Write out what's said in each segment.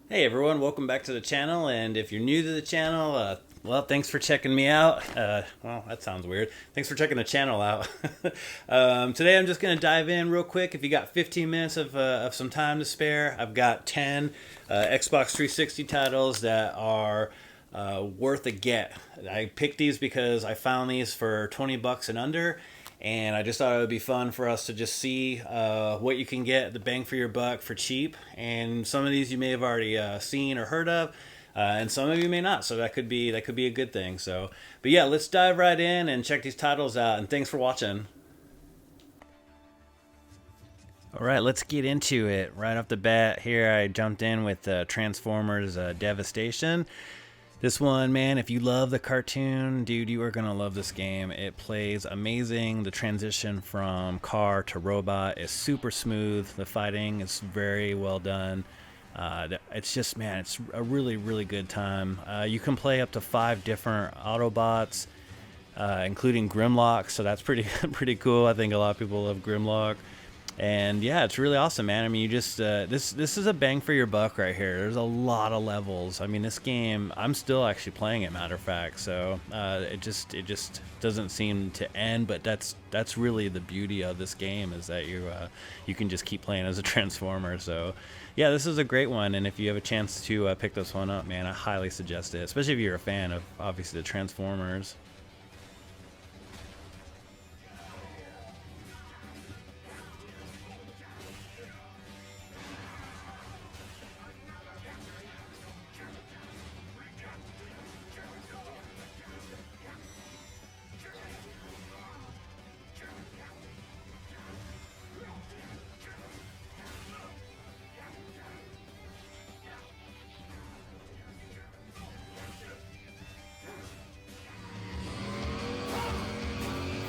Hey everyone, welcome back to the channel, and if you're new to the channel, well, thanks for checking me out. Well, that sounds weird. Thanks for checking the channel out. Today I'm just going to dive in real quick. If you got 15 minutes of some time to spare, I've got 10 Xbox 360 titles that are worth a get. I picked these because I found these for 20 bucks and under, and I just thought it would be fun for us to just see what you can get, the bang for your buck for cheap. And some of these you may have already seen or heard of, and some of you may not. So that could be a good thing. So, but yeah, let's dive right in and check these titles out. And thanks for watching. All right, let's get into it. Right off the bat, here I jumped in with Transformers Devastation. This one, man, if you love the cartoon, dude, you are going to love this game. It plays amazing. The transition from car to robot is super smooth. The fighting is very well done. It's just, man, it's a really, really good time. You can play up to 5 different Autobots, including Grimlock, so that's pretty pretty cool. I think a lot of people love Grimlock. And yeah, it's really awesome, man. I mean, you just this is a bang for your buck right here. There's a lot of levels. I mean, this game, I'm still actually playing it, matter of fact. So it just doesn't seem to end. But that's really the beauty of this game, is that you can just keep playing as a Transformer. So yeah, this is a great one. And if you have a chance to pick this one up, man, I highly suggest it, especially if you're a fan of obviously the Transformers.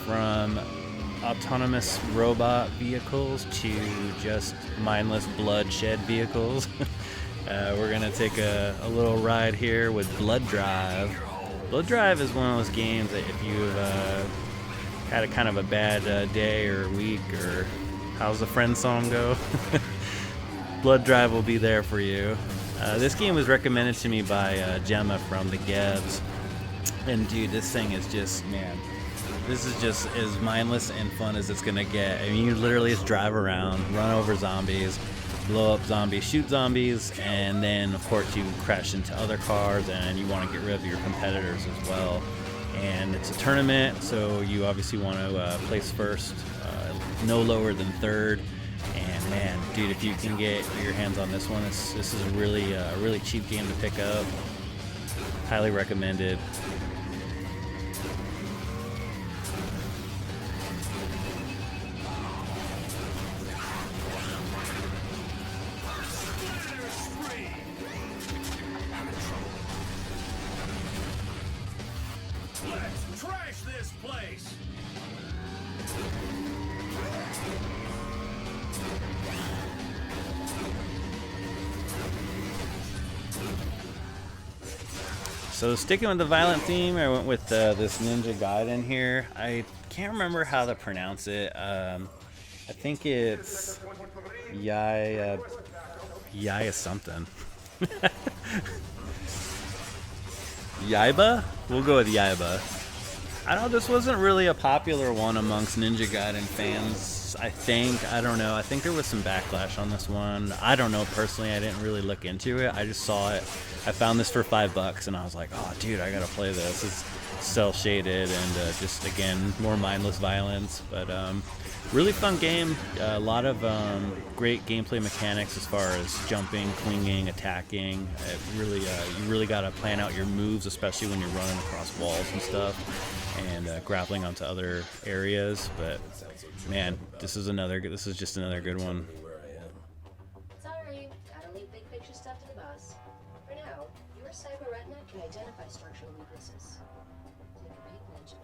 From autonomous robot vehicles to just mindless bloodshed vehicles. We're gonna take a little ride here with Blood Drive. Blood Drive is one of those games that if you've had a kind of a bad day or week, or how's the friend song go? Blood Drive will be there for you. This game was recommended to me by Gemma from the Gebs, and dude, this thing is just, man, this is just as mindless and fun as it's gonna get. I mean, you literally just drive around, run over zombies, blow up zombies, shoot zombies, and then of course you crash into other cars and you want to get rid of your competitors as well. And it's a tournament, so you obviously want to place first, no lower than third. And man, dude, if you can get your hands on this one, this is a really cheap game to pick up. Highly recommended. Let's trash this place! So sticking with the violent theme, I went with this Ninja Gaiden here. I can't remember how to pronounce it. I think it's Yaiba something. Yaiba? We'll go with Yaiba. I don't know, this wasn't really a popular one amongst Ninja Gaiden fans, I think. I don't know. I think there was some backlash on this one. I don't know, personally. I didn't really look into it. I just saw it. I found this for $5 and I was like, oh, dude, I gotta play this. It's cel-shaded and just, again, more mindless violence. But really fun game. A lot of great gameplay mechanics as far as jumping, clinging, attacking. It really, you really gotta plan out your moves, especially when you're running across walls and stuff, and grappling onto other areas. But man, this is just another good one. Sorry, gotta leave big picture stuff to the boss. For now, your cyber retina can identify structural weaknesses. Take a peek, Ninja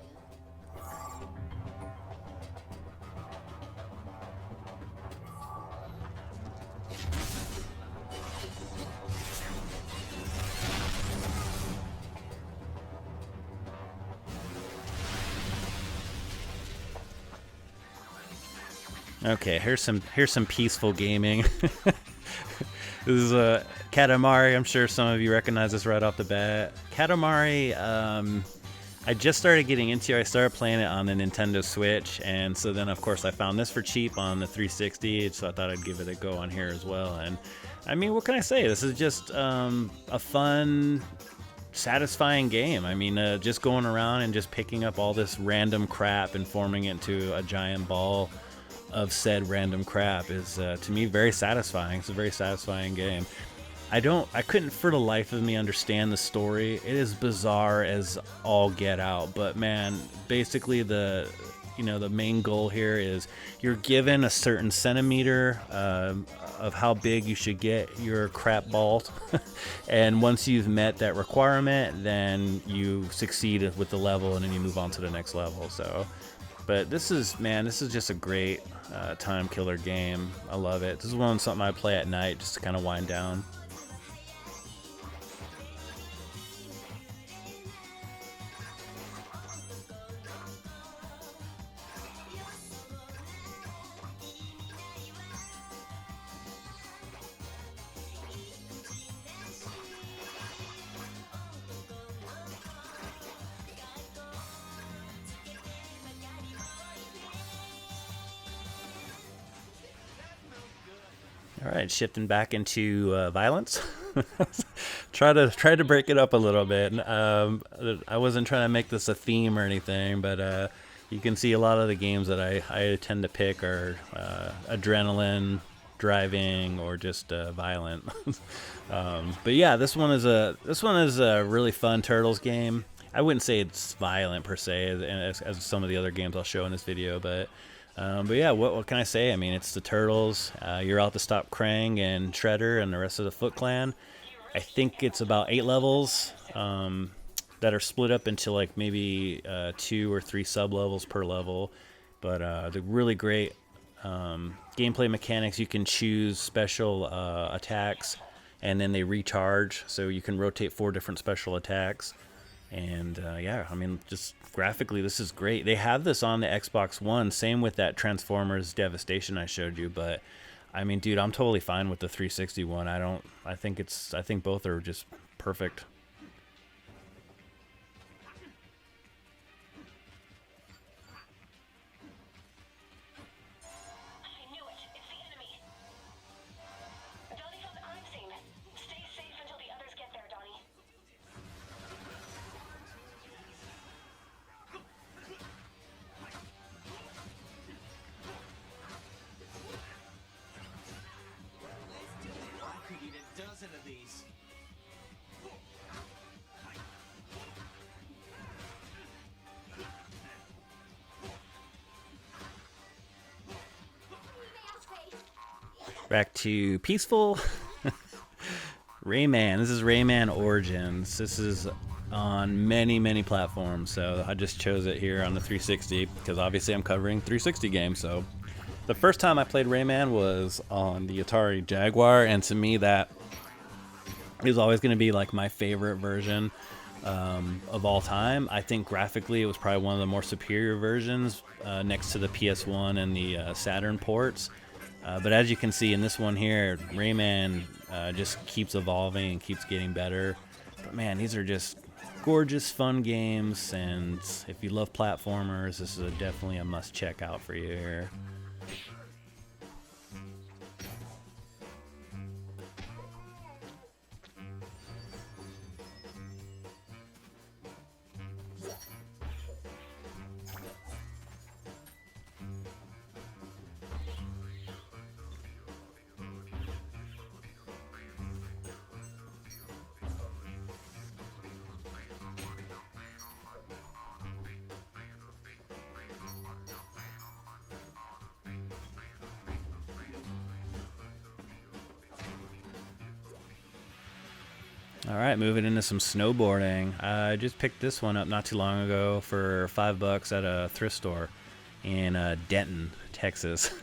Man. Okay, here's some peaceful gaming. This is a Katamari. I'm sure some of you recognize this right off the bat. Katamari, I just started getting into it. I started playing it on the Nintendo Switch, and so then of course I found this for cheap on the 360, so I thought I'd give it a go on here as well. And I mean, what can I say? This is just a fun, satisfying game. I mean, just going around and just picking up all this random crap and forming it into a giant ball of said random crap is to me very satisfying. It's a very satisfying game. I couldn't for the life of me understand the story. It is bizarre as all get out, but man, basically the main goal here is you're given a certain centimeter of how big you should get your crap ball, and once you've met that requirement, then you succeed with the level, and then you move on to the next level. So, but this is just a great time killer game. I love it. This is something I play at night just to kind of wind down. All right, shifting back into violence. Try to break it up a little bit. I wasn't trying to make this a theme or anything, but you can see a lot of the games that I tend to pick are adrenaline, driving, or just violent. But yeah, this one is a really fun Turtles game. I wouldn't say it's violent per se, as some of the other games I'll show in this video, but yeah, what can I say? I mean, it's the Turtles. You're out to stop Krang and Shredder and the rest of the Foot Clan. I think it's about 8 levels that are split up into like maybe 2 or 3 sub-levels per level. But the really great gameplay mechanics. You can choose special attacks, and then they recharge. So you can rotate 4 different special attacks. And yeah, I mean, just graphically, this is great. They have this on the Xbox One. Same with that Transformers Devastation I showed you. But I mean, dude, I'm totally fine with the 360 one. I think both are just perfect. Back to peaceful. Rayman. This is Rayman Origins. This is on many platforms, so I just chose it here on the 360 because obviously I'm covering 360 games. So the first time I played Rayman was on the Atari Jaguar, and to me that is always going to be like my favorite version of all time. I think graphically it was probably one of the more superior versions next to the PS1 and the Saturn ports. But as you can see in this one here, Rayman just keeps evolving and keeps getting better. But man, these are just gorgeous, fun games, and if you love platformers, this is definitely a must check out for you here. All right, moving into some snowboarding. I just picked this one up not too long ago for $5 at a thrift store in Denton, Texas.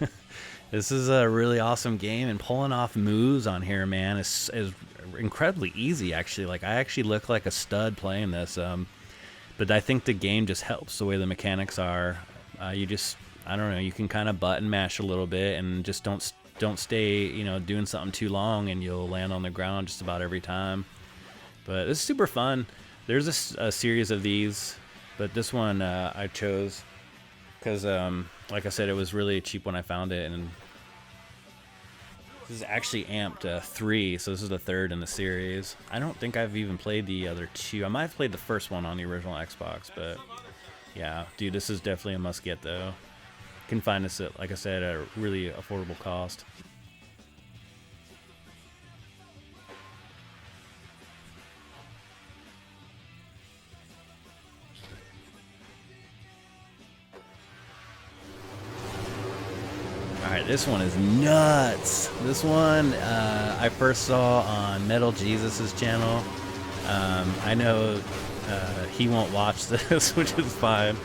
This is a really awesome game, and pulling off moves on here, man, is incredibly easy, actually. Like, I actually look like a stud playing this, but I think the game just helps the way the mechanics are. I don't know, you can kind of button mash a little bit and just don't don't stay, you know, doing something too long, and you'll land on the ground just about every time. But it's super fun. There's a series of these, but this one I chose because, like I said, it was really cheap when I found it, and this is actually amped 3, so this is the 3rd in the series. I don't think I've even played the other 2. I might have played the first one on the original Xbox, but yeah, dude, this is definitely a must-get, though. You can find this at, like I said, at a really affordable cost. Alright, this one is nuts. This one I first saw on Metal Jesus' channel. I know he won't watch this, which is fine.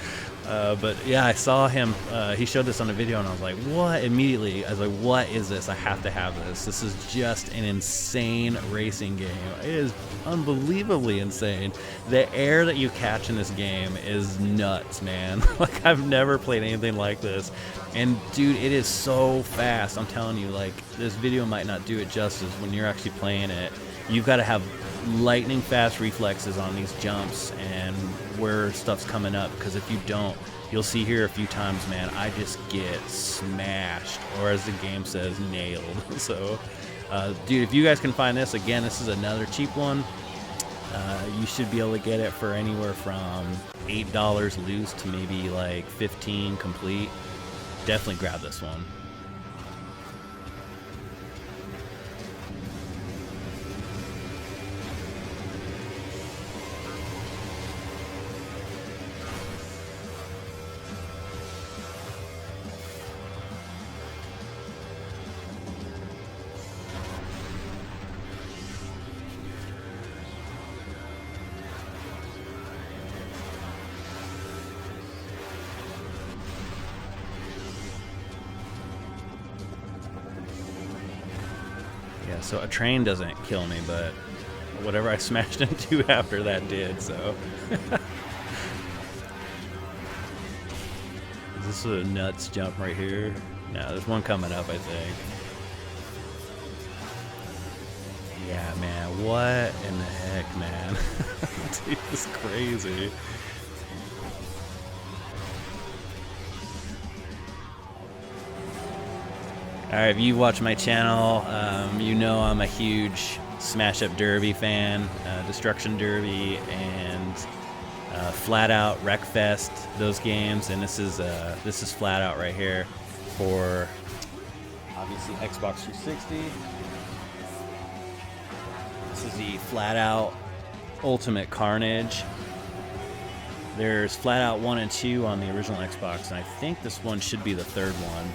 But yeah, I saw him. He showed this on a video, and I was like, what? Immediately, I was like, what is this? I have to have this. This is just an insane racing game. It is unbelievably insane. The air that you catch in this game is nuts, man. Like, I've never played anything like this. And dude, it is so fast. I'm telling you, like, this video might not do it justice when you're actually playing it. You've got to have lightning fast reflexes on these jumps and where stuff's coming up, because if you don't, you'll see here a few times, man, I just get smashed, or as the game says, nailed. So dude, if you guys can find this, again, this is another cheap one. You should be able to get it for anywhere from $8 loose to maybe like $15 complete. Definitely grab this one. Yeah, so a train doesn't kill me, but whatever I smashed into after that did, so. Is this a nuts jump right here? No, there's one coming up, I think. Yeah, man, what in the heck, man? Dude, this is crazy. Alright, if you watch my channel, you know I'm a huge Smash Up Derby fan, Destruction Derby, and FlatOut, Wreckfest, those games, and this is FlatOut right here for obviously Xbox 360. This is the FlatOut Ultimate Carnage. There's FlatOut 1 and 2 on the original Xbox, and I think this one should be the 3rd one.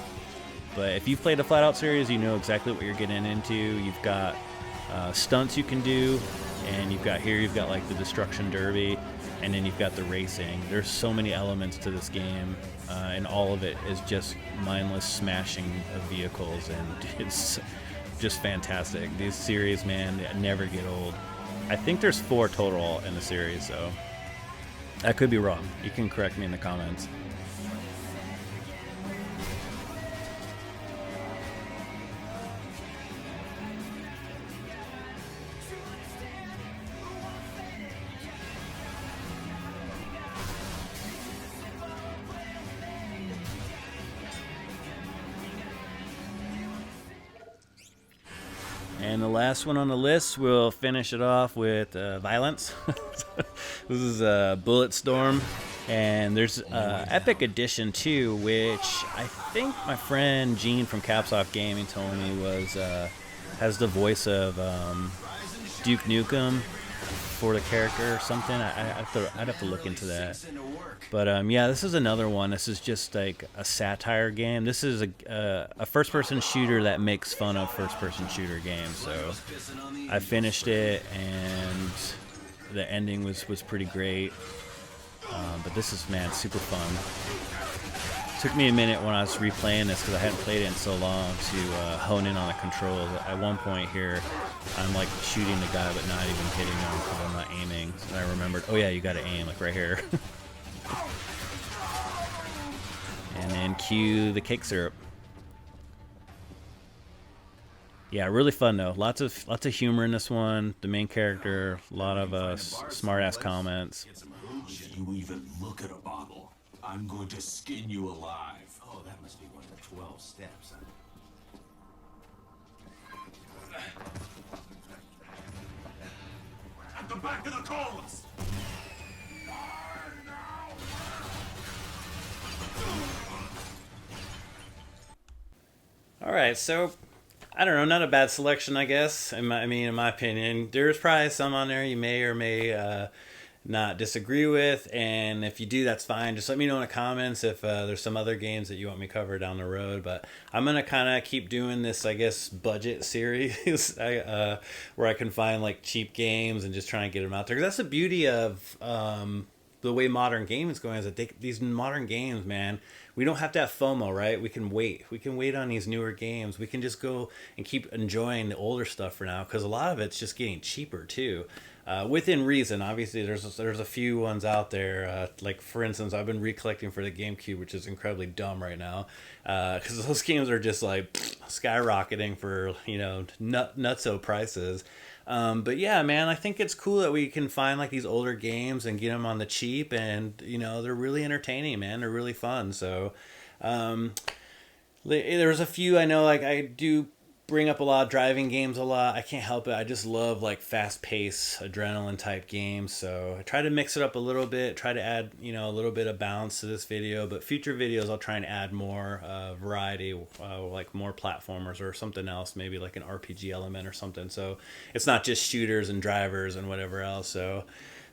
But if you've played the FlatOut series, you know exactly what you're getting into. You've got stunts you can do, and you've got like the Destruction Derby, and then you've got the racing. There's so many elements to this game, and all of it is just mindless smashing of vehicles, and it's just fantastic. These series, man, they never get old. I think there's 4 total in the series, so I could be wrong. You can correct me in the comments. And the last one on the list, we'll finish it off with Violence. This is Bulletstorm, and there's Epic Edition 2, which I think my friend Gene from Capsoft Gaming told me has the voice of Duke Nukem for the character or something. I'd have to look into that. But yeah, this is another one. This is just like a satire game. This is a first-person shooter that makes fun of first-person shooter games. So I finished it, and the ending was pretty great. But this is, man, super fun. Took me a minute when I was replaying this, because I hadn't played it in so long, to hone in on the controls. At one point here, I'm like shooting the guy but not even hitting him because I'm not aiming. And I remembered, oh yeah, you gotta aim, like right here. And then cue the cake syrup. Yeah, really fun though. Lots of humor in this one. The main character, a lot of smart ass comments. If you even look at a bottle, I'm going to skin you alive. Oh, that must be one of the 12 steps. At the back of the columns! All right, so I don't know, not a bad selection, I guess. In my opinion, there's probably some on there you may or may not disagree with, and if you do, that's fine. Just let me know in the comments if there's some other games that you want me to cover down the road. But I'm gonna kind of keep doing this, I guess, budget series where I can find like cheap games and just try and get them out there. 'Cause that's the beauty of the way modern gaming is going. Is that these modern games, man, we don't have to have FOMO, right? We can wait. We can wait on these newer games. We can just go and keep enjoying the older stuff for now, because a lot of it's just getting cheaper too. Within reason, obviously, there's a few ones out there. Like for instance, I've been recollecting for the GameCube, which is incredibly dumb right now, because those games are just like skyrocketing for nutso prices. But yeah, man, I think it's cool that we can find like these older games and get them on the cheap, and they're really entertaining, man. They're really fun. So there's a few I know, like I do bring up a lot of driving games a lot. I can't help it. I just love like fast paced adrenaline type games. So I try to mix it up a little bit, try to add, a little bit of balance to this video, but future videos, I'll try and add more variety, like more platformers or something else, maybe like an RPG element or something. So it's not just shooters and drivers and whatever else. So,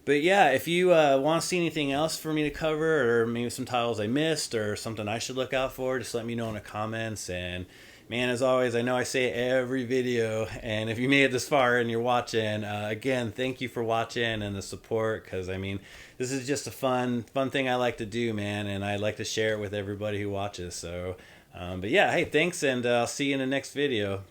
but yeah, if you want to see anything else for me to cover, or maybe some titles I missed or something I should look out for, just let me know in the comments. And man, as always, I know I say it every video, and if you made it this far and you're watching, again, thank you for watching and the support, because, this is just a fun thing I like to do, man, and I like to share it with everybody who watches. So, but yeah, hey, thanks, and I'll see you in the next video.